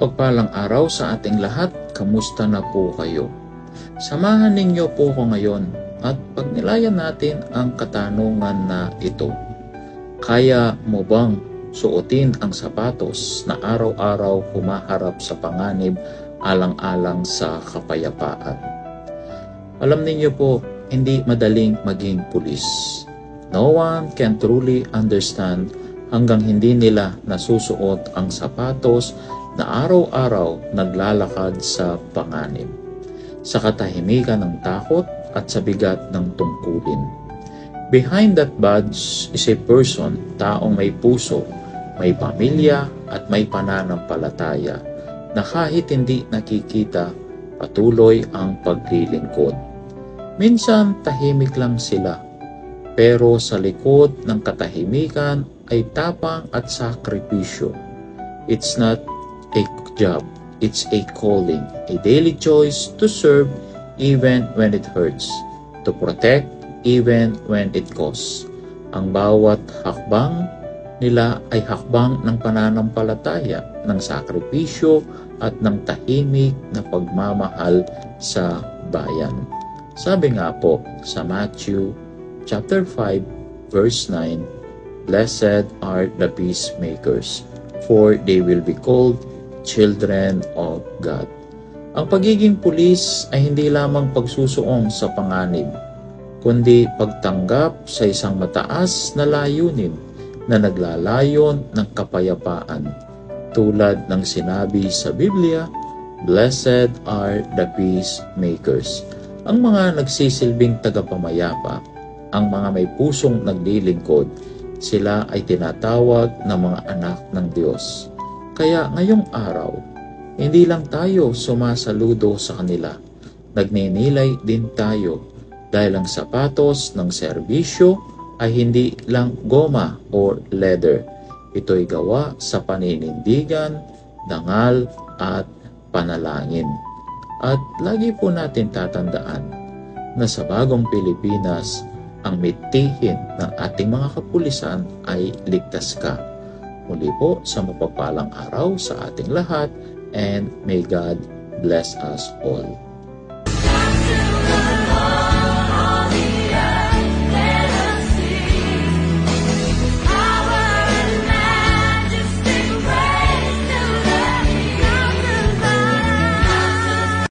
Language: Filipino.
mapagpalang araw sa ating lahat. Kamusta na po kayo? Samahan ninyo po ko ngayon at pagnilayan natin ang katanungan na ito. Kaya mo bang suotin ang sapatos na araw-araw humaharap sa panganib alang-alang sa kapayapaan? Alam ninyo po, hindi madaling maging pulis. No one can truly understand hanggang hindi nila nasusuot ang sapatos na araw-araw naglalakad sa panganib, sa katahimikan ng takot at sa bigat ng tungkulin. Behind that badge is a person, taong may puso, may pamilya at may pananampalataya na kahit hindi nakikita, patuloy ang paglilingkod. Minsan tahimik lang sila, pero sa likod ng katahimikan ay tapang at sakripisyo. It's not a job, it's a calling, a daily choice to serve even when it hurts, to protect even when it costs. Ang bawat hakbang nila ay hakbang ng pananampalataya, ng sakripisyo at ng tahimik na pagmamahal sa bayan. Sabi nga po sa Matthew chapter 5 verse 9, "Blessed are the peacemakers, for they will be called children of God." Ang pagiging pulis ay hindi lamang pagsusuong sa panganib, kundi pagtanggap sa isang mataas na layunin na naglalayon ng kapayapaan. Tulad ng sinabi sa Biblia, "Blessed are the peacemakers." Ang mga nagsisilbing tagapamayapa, ang mga may pusong naglilingkod, sila ay tinatawag na mga anak ng Diyos. Kaya ngayong araw, hindi lang tayo sumasaludo sa kanila, nagninilay din tayo dahil ang sapatos ng serbisyo ay hindi lang goma or leather. Ito'y gawa sa paninindigan, dangal at panalangin. At lagi po natin tatandaan na sa bagong Pilipinas, ang mitihin ng ating mga kapulisan ay ligtas ka. Muli po sa mapagpalang araw sa ating lahat, and may God bless us all.